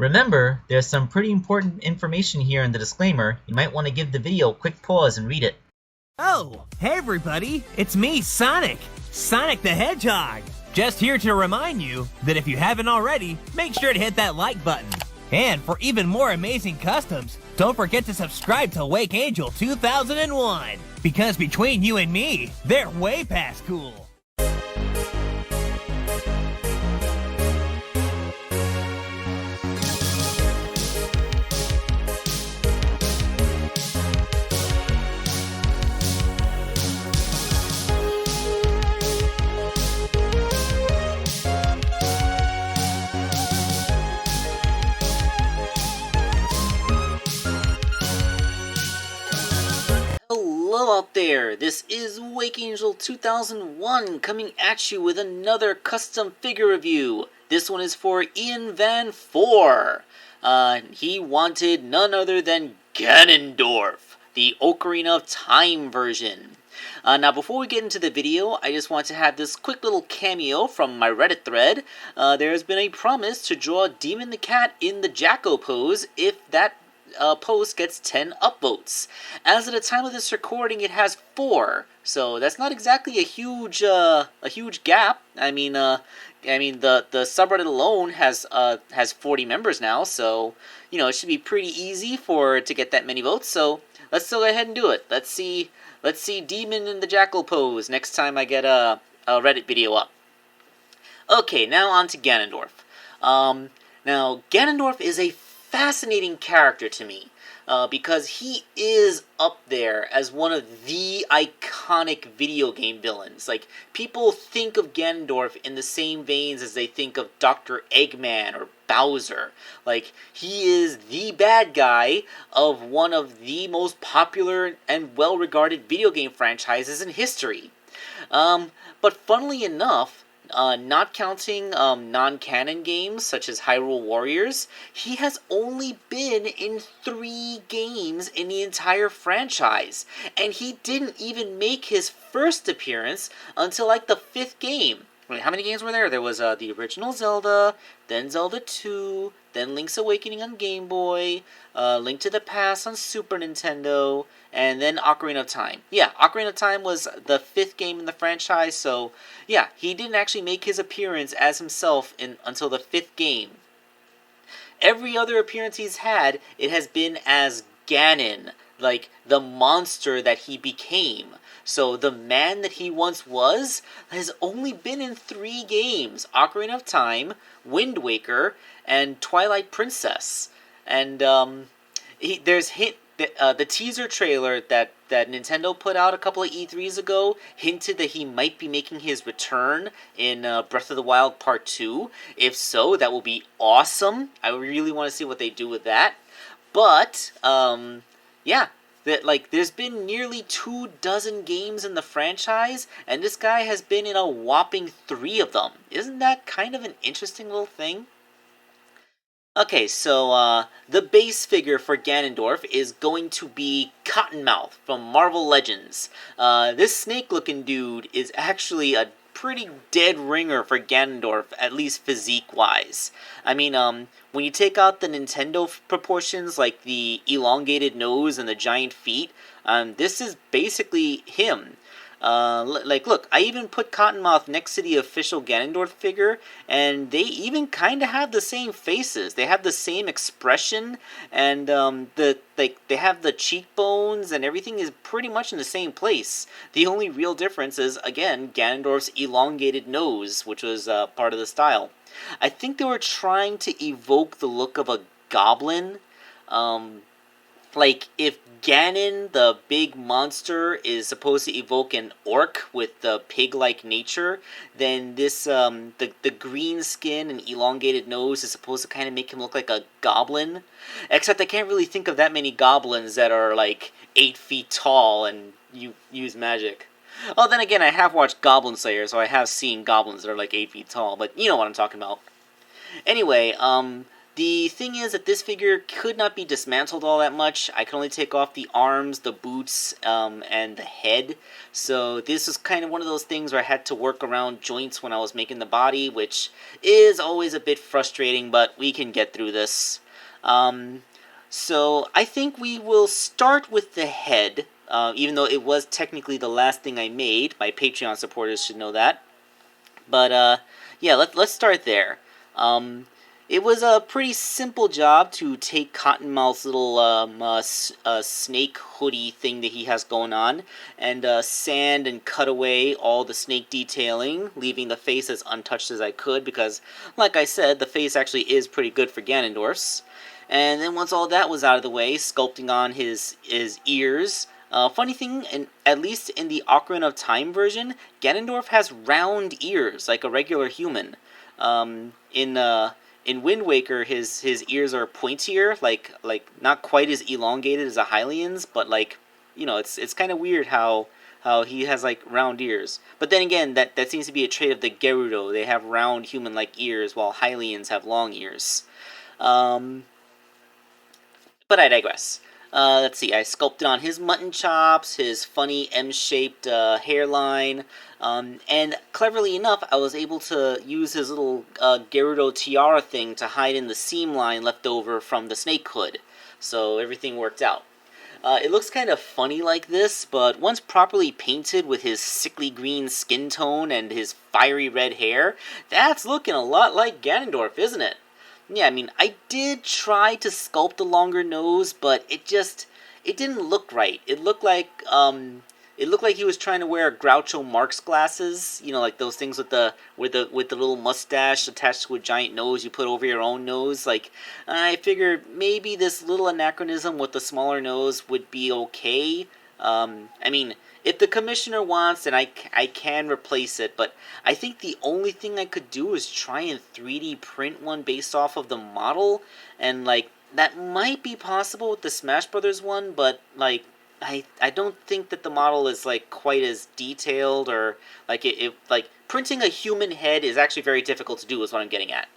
Remember, there's some pretty important information here in the disclaimer. You might want to give the video a quick pause and read it. Oh, hey everybody, it's me, Sonic! Sonic the Hedgehog! Just here to remind you that if you haven't already, make sure to hit that like button. And for even more amazing customs, don't forget to subscribe to Wake Angel 2001! Because between you and me, they're way past cool! Hello out there, this is Wake Angel 2001 coming at you with another custom figure review. This one is for IanVan04. He wanted none other than Ganondorf, the Ocarina of Time version. Now before we get into the video, I just want to have this quick little cameo from my Reddit thread. There has been a promise to draw Demon the Cat in the Jacko pose if that post gets 10 upvotes. As of the time of this recording, it has 4, so that's not exactly a huge gap. I mean the subreddit alone has 40 members now, so you know it should be pretty easy for it to get that many votes. So let's go ahead and do it. Let's see Demon in the Jackal pose next time I get a Reddit video up. Okay, now on to Ganondorf. Now Ganondorf is a fascinating character to me because he is up there as one of the iconic video game villains. Like, people think of Ganondorf in the same veins as they think of Dr. Eggman or Bowser. Like, he is the bad guy of one of the most popular and well-regarded video game franchises in history. But funnily enough, not counting non-canon games such as Hyrule Warriors, he has only been in 3 games in the entire franchise, and he didn't even make his first appearance until like the 5th game. Wait, how many games were there? There was the original Zelda, then Zelda 2, then Link's Awakening on Game Boy, Link to the Past on Super Nintendo, and then Ocarina of Time. Yeah, Ocarina of Time was the 5th game in the franchise, so yeah, he didn't actually make his appearance as himself until the 5th game. Every other appearance he's had, it has been as Ganon, like the monster that he became. So the man that he once was has only been in 3 games: Ocarina of Time, Wind Waker, and Twilight Princess. And the teaser trailer that Nintendo put out a couple of E3s ago hinted that he might be making his return in Breath of the Wild Part 2. If so, that will be awesome. I really want to see what they do with that. But, yeah. There's been nearly 24 games in the franchise, and this guy has been in a whopping 3 of them. Isn't that kind of an interesting little thing? Okay, so, the base figure for Ganondorf is going to be Cottonmouth from Marvel Legends. This snake-looking dude is actually a pretty dead ringer for Ganondorf, at least physique-wise. I mean, when you take out the Nintendo proportions, like the elongated nose and the giant feet, this is basically him. Look, I even put Cottonmouth next to the official Ganondorf figure, and they even kind of have the same faces. They have the same expression, and they have the cheekbones, and everything is pretty much in the same place. The only real difference is, again, Ganondorf's elongated nose, which was part of the style. I think they were trying to evoke the look of a goblin. Like, if Ganon, the big monster, is supposed to evoke an orc with the pig-like nature, then this, the green skin and elongated nose is supposed to kind of make him look like a goblin. Except I can't really think of that many goblins that are, like, 8 feet tall and use magic. Oh, then again, I have watched Goblin Slayer, so I have seen goblins that are, like, 8 feet tall, but you know what I'm talking about. Anyway, The thing is that this figure could not be dismantled all that much. I could only take off the arms, the boots, and the head. So this was kind of one of those things where I had to work around joints when I was making the body, which is always a bit frustrating, but we can get through this. So I think we will start with the head, even though it was technically the last thing I made. My Patreon supporters should know that. But yeah, let's start there. It was a pretty simple job to take Cottonmouth's little snake hoodie thing that he has going on and sand and cut away all the snake detailing, leaving the face as untouched as I could because, like I said, the face actually is pretty good for Ganondorf's. And then once all that was out of the way, sculpting on his ears. Funny thing, at least in the Ocarina of Time version, Ganondorf has round ears like a regular human. In Wind Waker, his ears are pointier, like not quite as elongated as a Hylian's, but like, you know, it's kind of weird how he has like round ears. But then again, that seems to be a trait of the Gerudo. They have round human-like ears, while Hylians have long ears. But I digress. Let's see, I sculpted on his mutton chops, his funny M-shaped hairline, and cleverly enough, I was able to use his little Gerudo tiara thing to hide in the seam line left over from the snake hood. So everything worked out. It looks kind of funny like this, but once properly painted with his sickly green skin tone and his fiery red hair, that's looking a lot like Ganondorf, isn't it? Yeah, I mean, I did try to sculpt a longer nose, but it didn't look right. It looked like he was trying to wear Groucho Marx glasses, you know, like those things with the little mustache attached to a giant nose you put over your own nose. Like, I figured maybe this little anachronism with the smaller nose would be okay. I mean, if the commissioner wants, then I can replace it, but I think the only thing I could do is try and 3D print one based off of the model, and, like, that might be possible with the Smash Brothers one, but, like, I don't think that the model is, like, quite as detailed, or, like, like, printing a human head is actually very difficult to do, is what I'm getting at.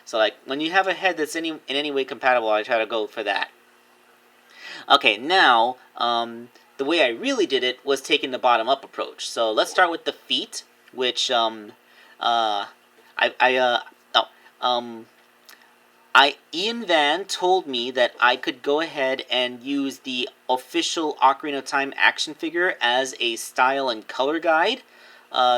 So, like, when you have a head that's in any way compatible, I try to go for that. Okay, now, the way I really did it was taking the bottom-up approach. So let's start with the feet, which Ian Van told me that I could go ahead and use the official Ocarina of Time action figure as a style and color guide.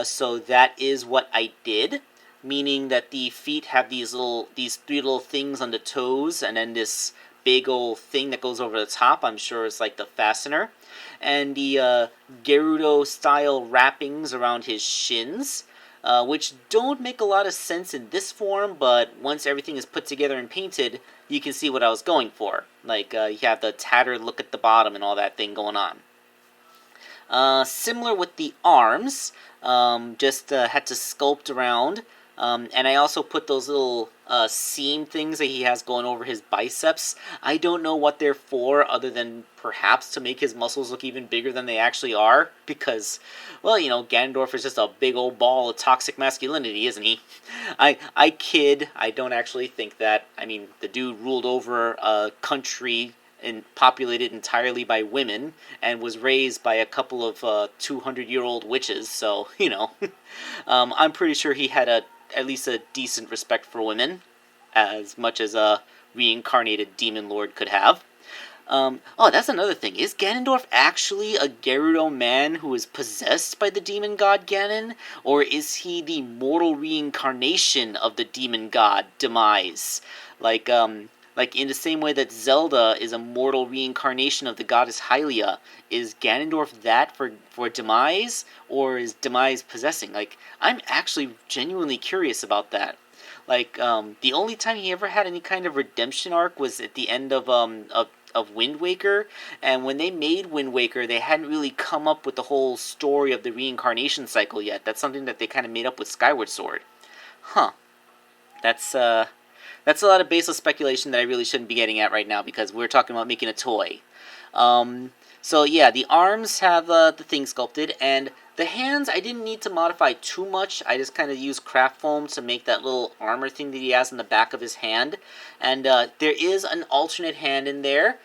So that is what I did, meaning that the feet have these three little things on the toes, and then this big old thing that goes over the top. I'm sure it's like the fastener. And the Gerudo-style wrappings around his shins, which don't make a lot of sense in this form, but once everything is put together and painted, you can see what I was going for. Like, you have the tattered look at the bottom and all that thing going on. Similar with the arms, just had to sculpt around. And I also put those little seam things that he has going over his biceps. I don't know what they're for, other than perhaps to make his muscles look even bigger than they actually are. Because, well, you know, Ganondorf is just a big old ball of toxic masculinity, isn't he? I kid. I don't actually think that. I mean, the dude ruled over a country and populated entirely by women, and was raised by a couple of 200-year-old witches. So, you know, I'm pretty sure he had at least a decent respect for women, as much as a reincarnated demon lord could have. Oh, that's another thing. Is Ganondorf actually a Gerudo man who is possessed by the demon god Ganon? Or is he the mortal reincarnation of the demon god Demise? Like in the same way that Zelda is a mortal reincarnation of the goddess Hylia, is Ganondorf that for Demise? Or is Demise possessing? Like, I'm actually genuinely curious about that. Like, the only time he ever had any kind of redemption arc was at the end of Wind Waker, and when they made Wind Waker, they hadn't really come up with the whole story of the reincarnation cycle yet. That's something that they kind of made up with Skyward Sword. Huh. That's a lot of baseless speculation that I really shouldn't be getting at right now, because we're talking about making a toy. So yeah, the arms have the thing sculpted, and The hands, I didn't need to modify too much. I just kind of used craft foam to make that little armor thing that he has in the back of his hand. And there is an alternate hand in there.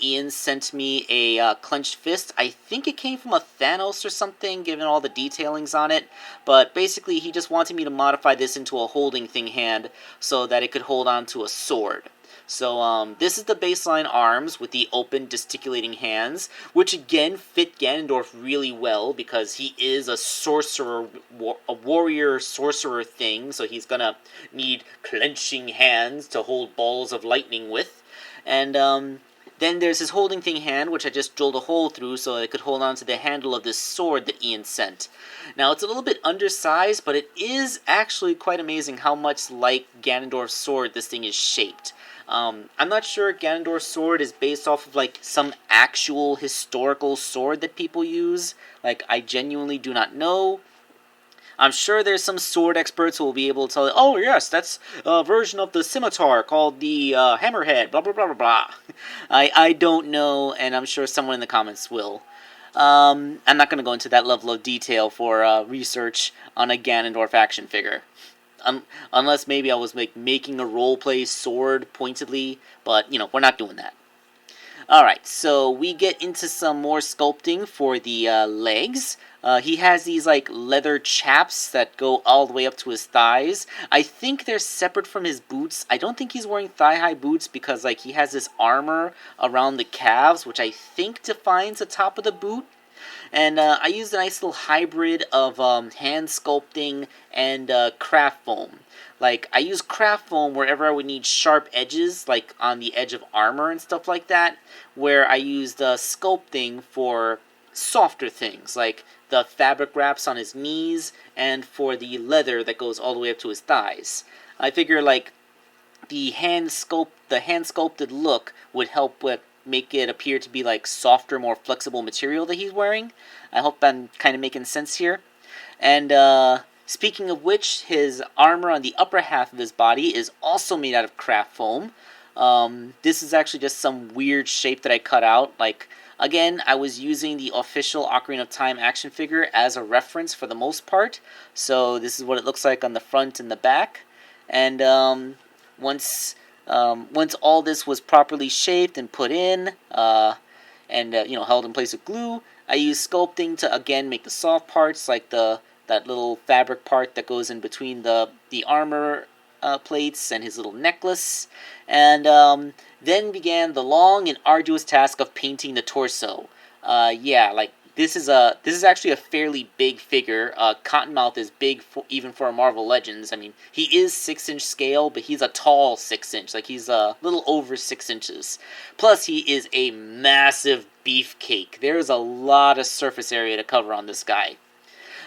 Ian sent me a clenched fist. I think it came from a Thanos or something, given all the detailings on it. But basically, he just wanted me to modify this into a holding thing hand so that it could hold on to a sword. So this is the baseline arms with the open gesticulating hands, which again fit Ganondorf really well because he is a sorcerer, a warrior sorcerer thing, so he's gonna need clenching hands to hold balls of lightning with. And then there's his holding thing hand, which I just drilled a hole through so it could hold on to the handle of this sword that Ian sent. Now, it's a little bit undersized, but it is actually quite amazing how much like Ganondorf's sword this thing is shaped. I'm not sure Ganondorf's sword is based off of, like, some actual historical sword that people use. Like, I genuinely do not know. I'm sure there's some sword experts who will be able to tell you, oh, yes, that's a version of the scimitar called the hammerhead, blah, blah, blah, blah, blah. I don't know, and I'm sure someone in the comments will. I'm not going to go into that level of detail for research on a Ganondorf action figure. Unless maybe I was making a roleplay sword pointedly, but, you know, we're not doing that. Alright, so we get into some more sculpting for the legs. He has these, like, leather chaps that go all the way up to his thighs. I think they're separate from his boots. I don't think he's wearing thigh-high boots because, like, he has this armor around the calves, which I think defines the top of the boot. And I used a nice little hybrid of hand sculpting and craft foam. Like, I use craft foam wherever I would need sharp edges, like on the edge of armor and stuff like that, where I used sculpting for softer things, like the fabric wraps on his knees, and for the leather that goes all the way up to his thighs. I figure, like, the hand sculpted look would help with make it appear to be like softer, more flexible material that he's wearing. I hope I'm kind of making sense here. And speaking of which, his armor on the upper half of his body is also made out of craft foam. This is actually just some weird shape that I cut out. Like, again, I was using the official Ocarina of Time action figure as a reference for the most part. So this is what it looks like on the front and the back. And once all this was properly shaped and put in, and held in place with glue, I used sculpting to again make the soft parts, like that little fabric part that goes in between the armor plates and his little necklace, and then began the long and arduous task of painting the torso. This is actually a fairly big figure. Cottonmouth is big even for a Marvel Legends. I mean, he is 6-inch scale, but he's a tall 6-inch. Like, he's a little over 6 inches. Plus, he is a massive beefcake. There's a lot of surface area to cover on this guy.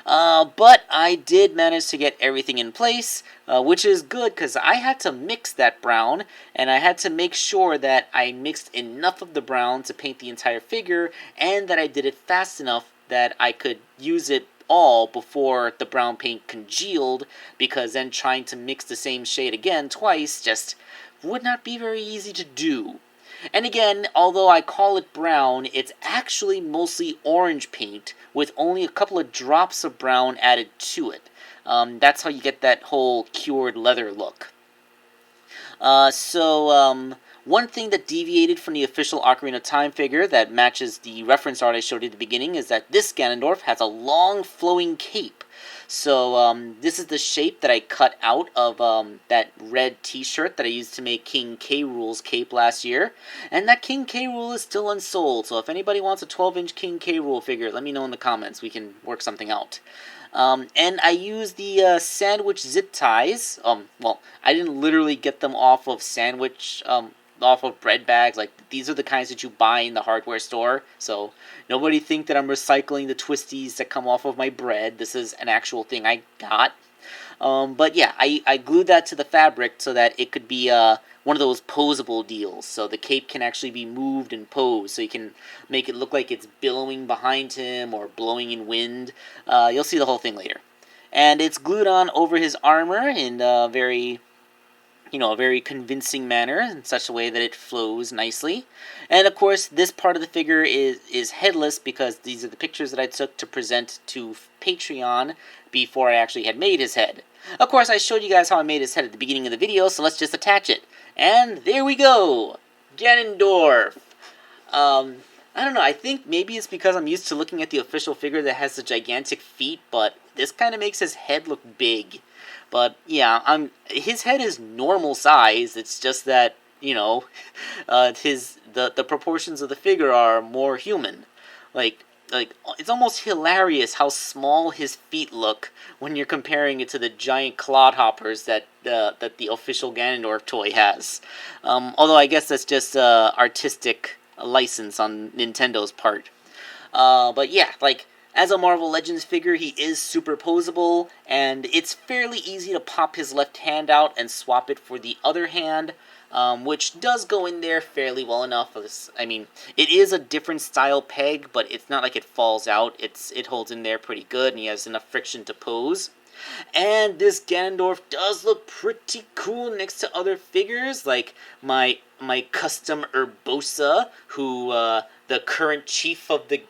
But I did manage to get everything in place, which is good because I had to mix that brown, and I had to make sure that I mixed enough of the brown to paint the entire figure, and that I did it fast enough that I could use it all before the brown paint congealed, because then trying to mix the same shade again twice just would not be very easy to do. And again, although I call it brown, it's actually mostly orange paint with only a couple of drops of brown added to it. That's how you get that whole cured leather look. One thing that deviated from the official Ocarina of Time figure that matches the reference art I showed you at the beginning is that this Ganondorf has a long flowing cape. So this is the shape that I cut out of that red t-shirt that I used to make King K. Rool's cape last year. And that King K. Rool is still unsold, so if anybody wants a 12-inch King K. Rool figure, let me know in the comments. We can work something out. And I used the sandwich zip ties. I didn't literally get them off of off of bread bags. Like, these are the kinds that you buy in the hardware store, so nobody think that I'm recycling the twisties that come off of my bread. This is an actual thing I got. But yeah, I glued that to the fabric so that it could be one of those posable deals, so the cape can actually be moved and posed, so you can make it look like it's billowing behind him or blowing in wind. You'll see the whole thing later. And it's glued on over his armor in very a very convincing manner in such a way that it flows nicely. And of course, this part of the figure is headless because these are the pictures that I took to present to Patreon before I actually had made his head. Of course, I showed you guys how I made his head at the beginning of the video, so let's just attach it. And there we go! Ganondorf! I don't know, I think maybe it's because I'm used to looking at the official figure that has the gigantic feet, but this kind of makes his head look big. But yeah, his head is normal size. It's just that the proportions of the figure are more human. Like it's almost hilarious how small his feet look when you're comparing it to the giant clodhoppers that the official Ganondorf toy has. Although I guess that's just artistic license on Nintendo's part. But yeah, as a Marvel Legends figure, he is superposable, and it's fairly easy to pop his left hand out and swap it for the other hand, which does go in there fairly well enough. I mean, it is a different style peg, but it's not like it falls out. It holds in there pretty good, and he has enough friction to pose. And this Ganondorf does look pretty cool next to other figures, like my custom Urbosa, who the current chief of the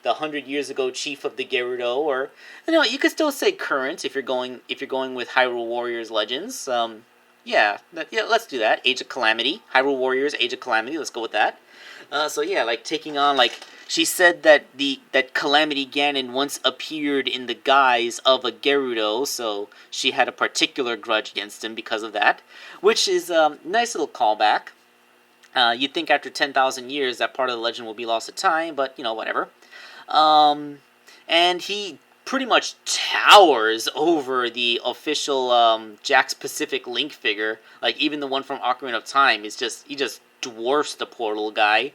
100 years ago chief of the Gerudo, or you could still say current if you're going with Hyrule Warriors Legends. Yeah, let's do that. Age of Calamity, Hyrule Warriors, Age of Calamity. Let's go with that. So yeah, taking on she said that that Calamity Ganon once appeared in the guise of a Gerudo, so she had a particular grudge against him because of that, which is a nice little callback. You'd think after 10,000 years that part of the legend will be lost to time, but whatever. And he pretty much towers over the official Jack's Pacific Link figure. Even the one from Ocarina of Time he just dwarfs the poor little guy,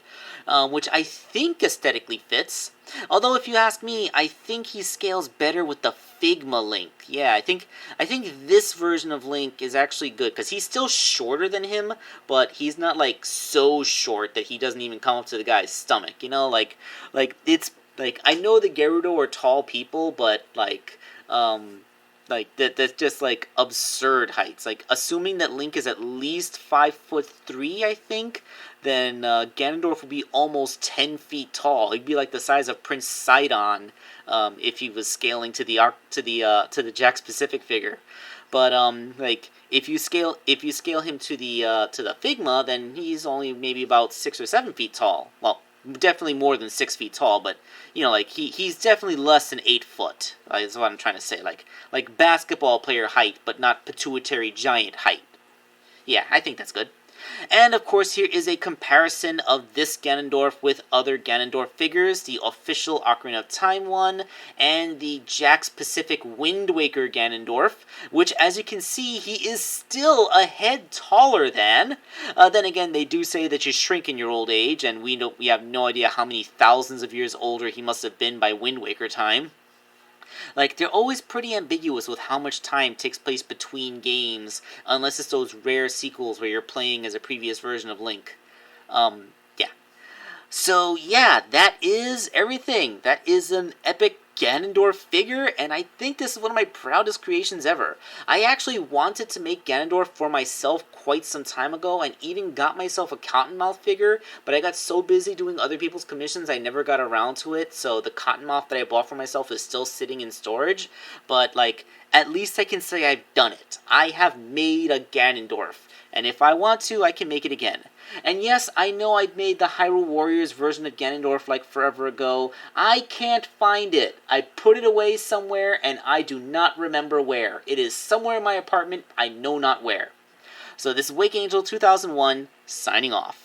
which I think aesthetically fits. Although if you ask me, I think he scales better with the Figma Link. Yeah, I think this version of Link is actually good because he's still shorter than him, but he's not so short that he doesn't even come up to the guy's stomach. It's I know the Gerudo are tall people, but that's just absurd heights. Assuming that Link is at least 5'3", I think, then Ganondorf would be almost 10 feet tall. He'd be the size of Prince Sidon if he was scaling to the Jack's Pacific figure. But if you scale him to the Figma, then he's only maybe about 6 or 7 feet tall. Well, definitely more than 6 feet tall, but he's definitely less than 8 foot. Is what I'm trying to say. Like basketball player height, but not pituitary giant height. Yeah, I think that's good. And of course, here is a comparison of this Ganondorf with other Ganondorf figures, the official Ocarina of Time one, and the Jack's Pacific Wind Waker Ganondorf, which, as you can see, he is still a head taller than. Then again, they do say that you shrink in your old age, and we have no idea how many thousands of years older he must have been by Wind Waker time. They're always pretty ambiguous with how much time takes place between games, unless it's those rare sequels where you're playing as a previous version of Link. Yeah. So, yeah, that is everything. That is an epic Ganondorf figure, and I think this is one of my proudest creations ever. I actually wanted to make Ganondorf for myself quite some time ago, and even got myself a Cottonmouth figure, but I got so busy doing other people's commissions I never got around to it, so the Cottonmouth that I bought for myself is still sitting in storage, but at least I can say I've done it. I have made a Ganondorf, and if I want to, I can make it again. And yes, I know I'd made the Hyrule Warriors version of Ganondorf forever ago. I can't find it. I put it away somewhere, and I do not remember where. It is somewhere in my apartment, I know not where. So this is Wake Angel 2001, signing off.